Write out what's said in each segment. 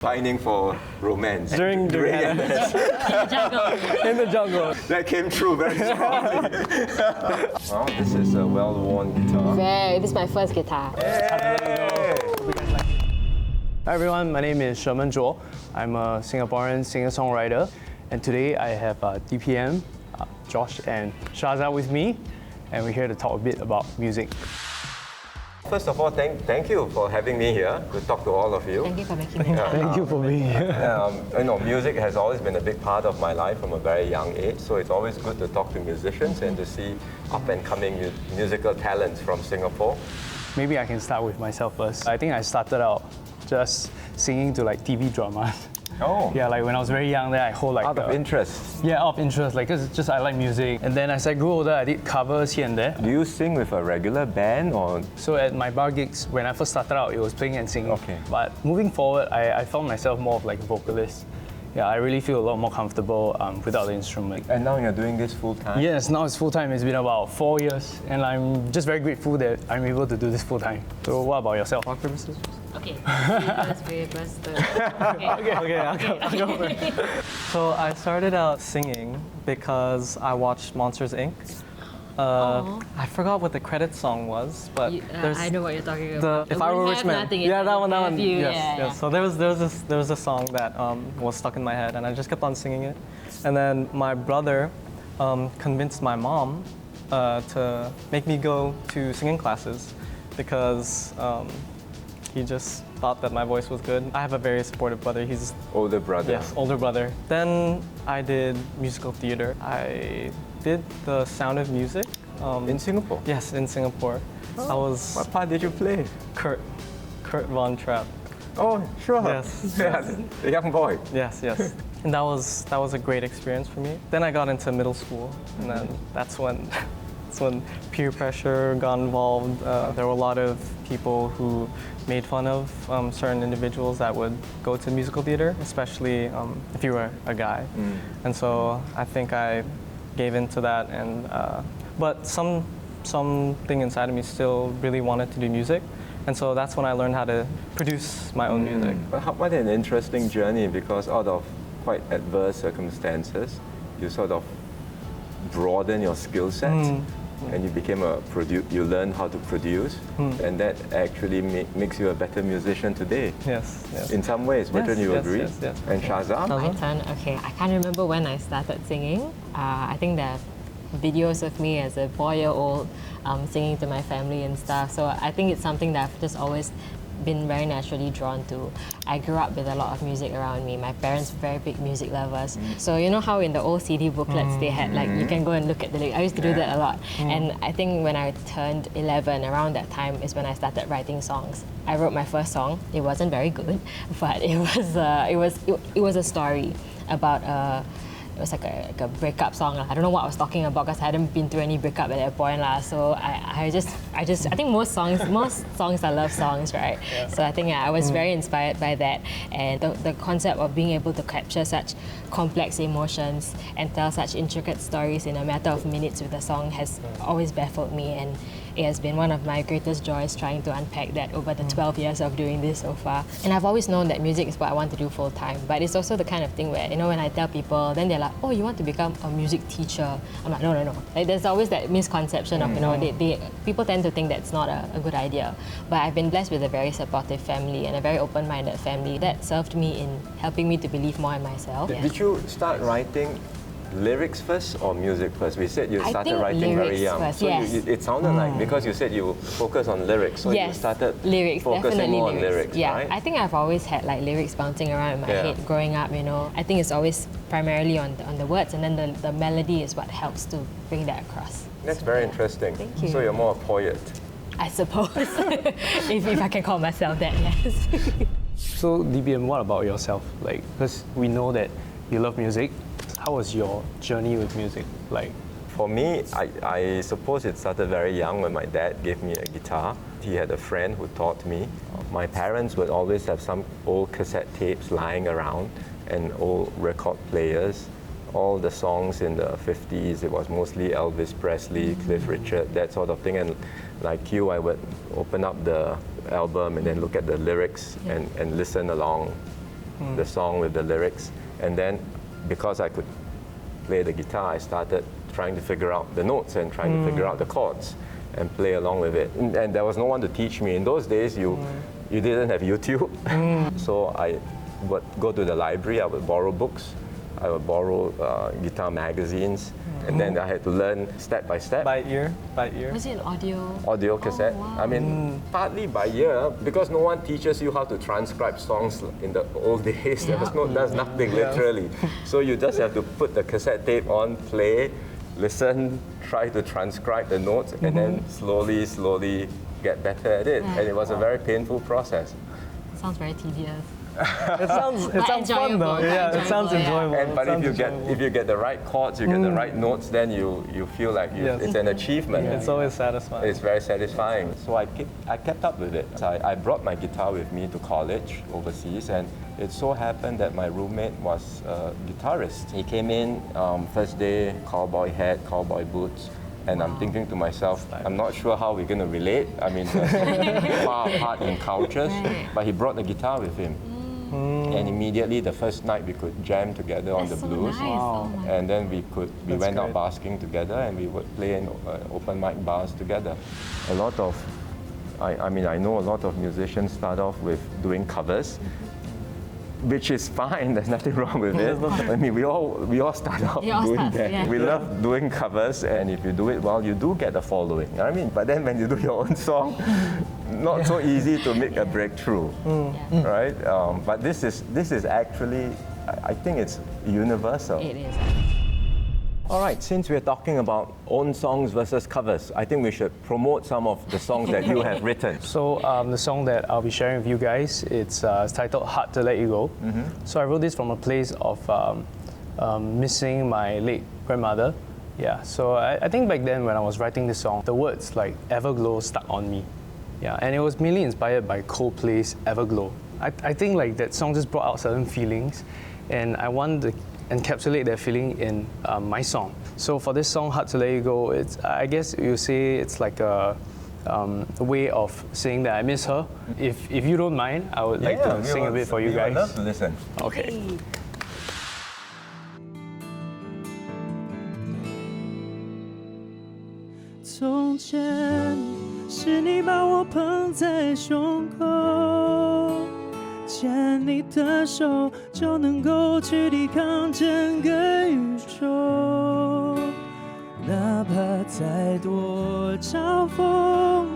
pining for romance. During NS. in the jungle. That came true very strongly. Wow, this is a well-worn guitar. This is my first guitar. Hey! Hi everyone, my name is Sherman Zhuo. I'm a Singaporean singer-songwriter, and today I have DPM, Josh and Shaza with me, and we're here to talk a bit about music. First of all, thank you for having me here to talk to all of you. Thank you for making me time. Thank you for being here. Music has always been a big part of my life from a very young age, so it's always good to talk to musicians and to see up-and-coming musical talents from Singapore. Maybe I can start with myself first. I think I started out just singing to like TV dramas. Oh. Yeah, like when I was very young, then I hold like Out of interest. Yeah, out of interest, like cause just I like music. And then as I grew older, I did covers here and there. Do you sing with a regular band or? So at my bar gigs, when I first started out, it was playing and singing. Okay. But moving forward, I found myself more of like a vocalist. Yeah, I really feel a lot more comfortable without the instrument. And now you're doing this full time? Yes, now it's full time. It's been about 4 years, and I'm just very grateful that I'm able to do this full time. So what about yourself? Rock, paper, scissors? Okay. Okay, I'll go first. So I started out singing because I watched Monsters Inc. I forgot what the credit song was, but I know what you're talking about. If I Were a Rich Man. Yeah, that one. Yes, Yes. So there was a song that was stuck in my head, and I just kept on singing it. And then my brother convinced my mom to make me go to singing classes because he just thought that my voice was good. I have a very supportive brother. He's Older brother. Yes, older brother. Then I did musical theater. I did the Sound of Music. In Singapore? Yes, in Singapore. I was What part did you play? Kurt Von Trapp. Oh, sure. Yes. Yeah, the young boy. Yes. And that was a great experience for me. Then I got into middle school, and then that's when peer pressure got involved. There were a lot of people who made fun of certain individuals that would go to musical theater, especially if you were a guy. And so I think I gave in to that, and but something inside of me still really wanted to do music. And so that's when I learned how to produce my own music. But what an interesting journey, because out of quite adverse circumstances, you sort of broaden your skill set and you became you learned how to produce, and that actually makes you a better musician today. Yes. In some ways, wouldn't you agree? Yes. And Shaza? My turn. Okay, I can't remember when I started singing. I think there are videos of me as a 4-year-old singing to my family and stuff. So I think it's something that I've just always been very naturally drawn to. I grew up with a lot of music around me. My parents were very big music lovers. So you know how in the old CD booklets they had like, you can go and look at the lyrics. I used to do that a lot. And I think when I turned 11, around that time is when I started writing songs. I wrote my first song. It wasn't very good, but it was a story about it was like a breakup song. I don't know what I was talking about because I hadn't been through any breakup at that point. So I think most songs are love songs, right? Yeah. So I think I was very inspired by that, and the concept of being able to capture such complex emotions and tell such intricate stories in a matter of minutes with a song has always baffled me, and it has been one of my greatest joys trying to unpack that over the 12 years of doing this so far. And I've always known that music is what I want to do full time, but it's also the kind of thing where, when I tell people, then they're like, oh, you want to become a music teacher? I'm like, no. Like, there's always that misconception of, people tend to think that's not a good idea. But I've been blessed with a very supportive family and a very open-minded family that served me in helping me to believe more in myself. Did you start writing lyrics first or music first? We said you started writing very young. First, so yes. it sounded like, because you said you focus on lyrics, so you started lyrics, focusing more on lyrics, yeah, right? I think I've always had like lyrics bouncing around in my head growing up, I think it's always primarily on the words, and then the melody is what helps to bring that across. That's very interesting. Thank you. So you're more a poet. I suppose, if I can call myself that, yes. So DPM, what about yourself? Like, because we know that you love music. How was your journey with music like? For me, I suppose it started very young when my dad gave me a guitar. He had a friend who taught me. My parents would always have some old cassette tapes lying around and old record players. All the songs in the 50s, it was mostly Elvis Presley, Cliff Richard, that sort of thing. And like you, I would open up the album and then look at the lyrics and listen along the song with the lyrics. And then because I could play the guitar, I started trying to figure out the notes and trying to figure out the chords and play along with it. And there was no one to teach me. In those days, you didn't have YouTube. So I would go to the library, I would borrow books, I would borrow guitar magazines, and then I had to learn step by step. By ear, by ear. Was it audio? Audio cassette. wow. I mean, partly by ear, because no one teaches you how to transcribe songs in the old days. There's nothing literally. So you just have to put the cassette tape on, play, listen, try to transcribe the notes, and then slowly get better at it. And it was a very painful process. Sounds very tedious. It sounds fun though. enjoyable, Yeah, it sounds enjoyable. And, but It if sounds you get the right chords, you get the right notes, then you feel like Yes. it's an achievement. It's always satisfying. It's very satisfying. So I kept up with it. So I brought my guitar with me to college overseas, and it so happened that my roommate was a guitarist. He came in first day, cowboy hat, cowboy boots. And I'm thinking to myself, I'm not sure how we're going to relate. I mean, far apart in cultures. But he brought the guitar with him. And immediately the first night we could jam together on the That's so blues. nice. Oh my And then we went out great. basking together, and we would play in open mic bars together. A lot of, I know a lot of musicians start off with doing covers, which is fine. There's nothing wrong with it. I mean, we all start out We all doing start, that. yeah. We love doing covers, and if you do it well, you do get a following. I mean, but then when you do your own song, not so easy to make a breakthrough, right? But this is actually, I think it's universal. It is. All right, since we're talking about own songs versus covers, I think we should promote some of the songs that you have written. So the song that I'll be sharing with you guys, it's titled Hard to Let You Go. So I wrote this from a place of missing my late grandmother. Yeah, so I think back then when I was writing this song, the words like Everglow stuck on me. Yeah, and it was mainly inspired by Coldplay's Everglow. I think like that song just brought out certain feelings, and I want to encapsulate that feeling in my song. So for this song, Hard to Let You Go, it's, I guess you say it's like a way of saying that I miss her. If you don't mind, I would like to sing a bit for you guys. I love to listen. Okay. 从前是你把我捧在胸口，牵你的手就能够去抵抗整个宇宙，哪怕再多嘲讽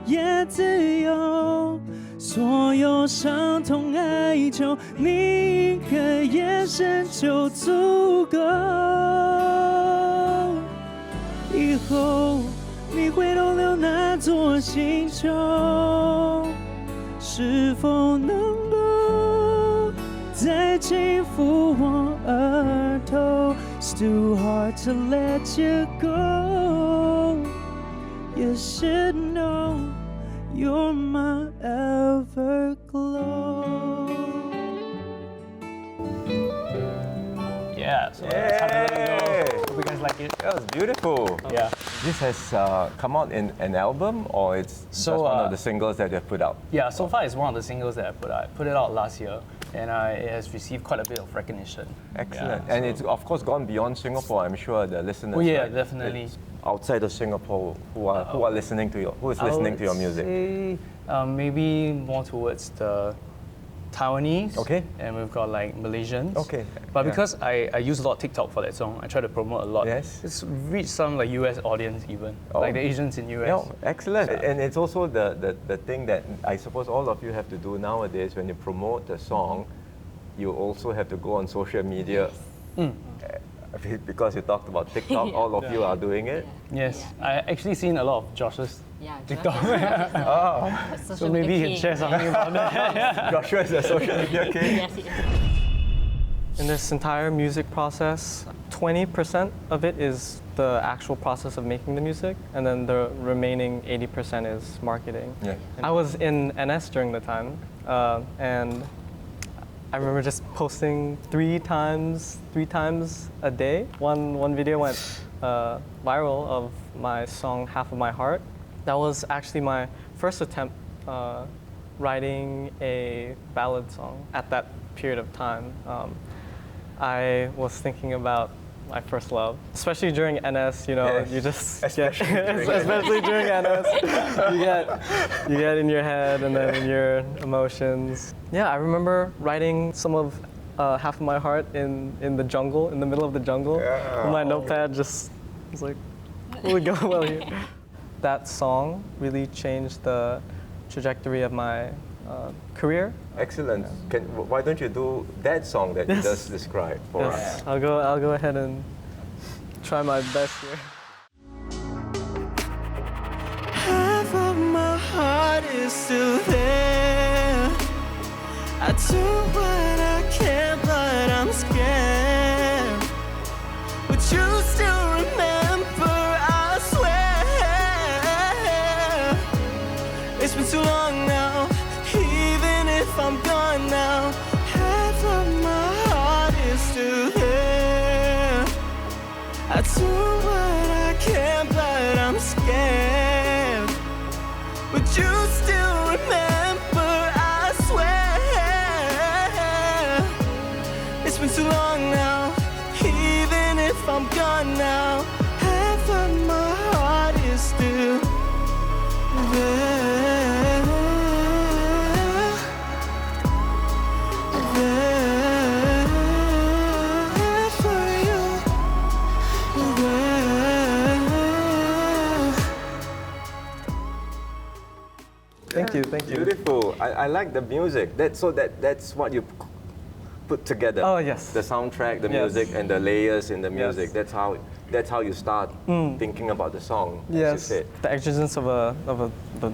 也自由，所有伤痛哀求，你一个眼神就足够。以后你会逗留那座星球，是否能够再轻抚我额头 It's too hard to let you go. You should know you're my everglow. Yeah, so that's Hard to Let You Go. Hope you guys like it. That was beautiful. Yeah. This has come out in an album, or it's just So, one of the singles that you've put out? Yeah, so far it's one of the singles that I put out. I put it out last year, and it has received quite a bit of recognition. Excellent. Yeah, And so- it's of course gone beyond Singapore. I'm sure the listeners. Oh, yeah, right, definitely. it's outside of Singapore, who are listening to who is listening to your music? Say, maybe more towards the Taiwanese. Okay. And we've got like Malaysians. Okay, But yeah. because I use a lot of TikTok for that song, I try to promote a lot. Yes. It's reached some like US audience even, Oh. like the Asians in US. Yeah, excellent. So- And it's also the thing that I suppose all of you have to do nowadays when you promote a song, you also have to go on social media. Because you talked about TikTok, all of you are doing it. Yes, I actually seen a lot of Josh's Yeah, TikTok. Social So maybe you media can share king. something about that. Joshua is a social media king. Yes, yes. In this entire music process, 20% of it is the actual process of making the music, and then the remaining 80% is marketing. Yeah. I was in NS during the time, and I remember just posting three times a day. One video went viral of my song "Half of My Heart." That was actually my first attempt writing a ballad song at that period of time, I was thinking about my first love, especially during NS. You know, Yes. you just Especially during especially during NS, you get in your head and then in your emotions. Yeah, I remember writing some of half of my heart in the jungle, in the middle of the jungle. Yeah. My notepad just was like, will we go well here? That song really changed the trajectory of my career. Excellent. Why don't you do that song that you Yes. just described for us? Yes, I'll go ahead and try my best here. Half of my heart is still there. I do what I can, but I'm scared. But you still remember, I swear. It's been too long now, even if I'm gone now. Half of my heart is still there. I do what I can, but I'm scared. But you still remember, I swear. It's been too long now, even if I'm gone now. Half of my heart is still there. There for you. Thank you, thank you. Beautiful. I like the music. That's what you put together. Oh, yes. The soundtrack, the Yes. music, and the layers in the music. Yes. That's how you start thinking about the song. As you Yes, said. the exigence of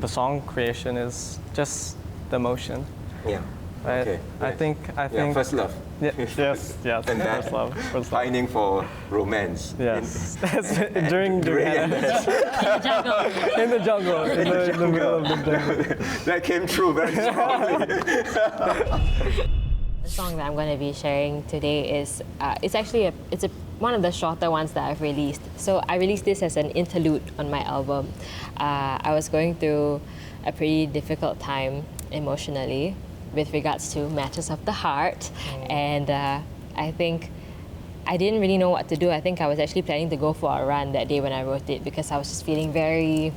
the song creation is just the emotion. Yeah. Right? Okay. I Yes. think Yeah, first love. yes, And then first love. Pining for romance. Yes, during During NS. in the jungle, in the middle of the jungle. That came true very strongly. The song that I'm going to be sharing today is it's actually one of the shorter ones that I've released. So I released this as an interlude on my album. I was going through a pretty difficult time emotionally with regards to matters of the heart, and I think I didn't really know what to do. I think I was actually planning to go for a run that day when I wrote it because I was just feeling very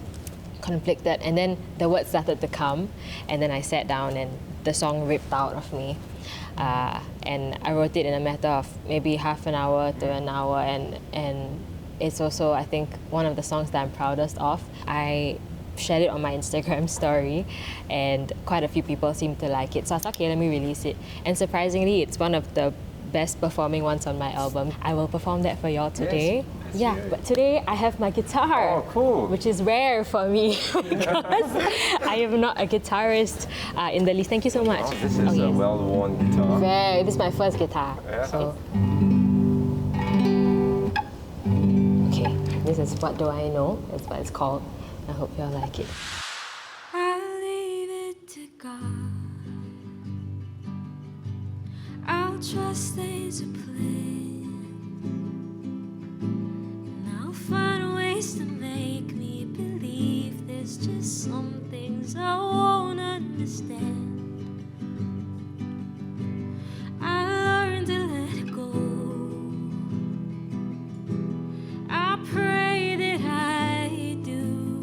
conflicted, and then the words started to come, and then I sat down and the song ripped out of me. And I wrote it in a matter of maybe half an hour to an hour, and it's also, I think, one of the songs that I'm proudest of. I shared it on my Instagram story, and quite a few people seem to like it. So I thought, okay, let me release it. And surprisingly, it's one of the best performing ones on my album. I will perform that for y'all today. Let's Yeah, hear it. but today I have my guitar. Oh, cool. Which is rare for me because I am not a guitarist in the least. Thank you so much. Oh, this is a yes. well-worn guitar. This is my first guitar. Yeah. So, okay, this is What Do I Know? That's what it's called. I hope y'all like it. I'll leave it to God. I'll trust there's a plan, and I'll find ways to make me believe there's just some things I won't understand. I learned to let go. I pray that I do,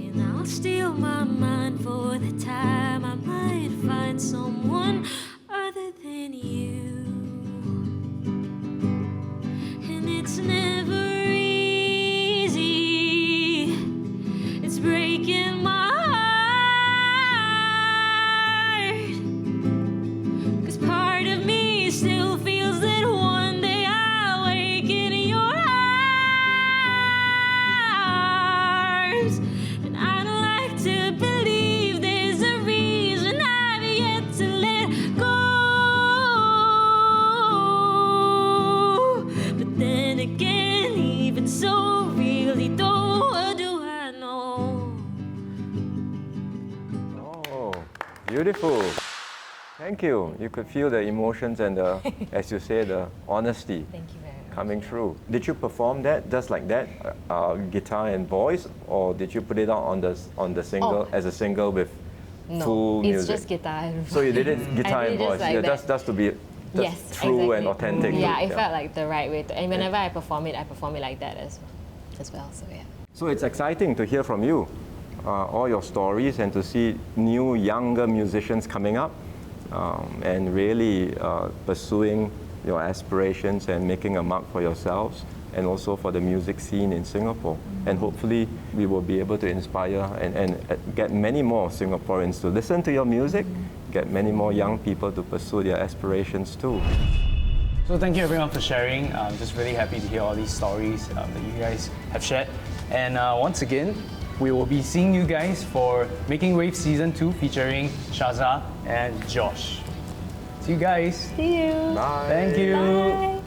and I'll steal my mind for the time I might find someone other than you. And it's never easy, it's breaking my heart, 'cause part of me still feels that one day I'll wake in your arms. And I'd like to believe there's a reason I've yet to let go. But then again, even so, really though, what do I know? Oh, beautiful. Thank you. You could feel the emotions and the, as you say, the honesty Thank you very much. coming through. Did you perform that just like that, guitar and voice, or did you put it out on the single Oh. as a single with No, full it's music? just guitar and So you did it guitar I and did it voice. like Yeah, that. that's to be Yes, true and exactly. authentic. Yeah, it felt like the right way to, and whenever I perform it like that as well. So yeah. So it's exciting to hear from you, all your stories, and to see new, younger musicians coming up and really pursuing your aspirations and making a mark for yourselves, and also for the music scene in Singapore. And hopefully we will be able to inspire and get many more Singaporeans to listen to your music, get many more young people to pursue their aspirations too. So thank you everyone for sharing. I'm just really happy to hear all these stories that you guys have shared. And once again, we will be seeing you guys for Making Wave Season 2 featuring Shaza and Josh. See you guys. See you. Bye. Thank you. Bye.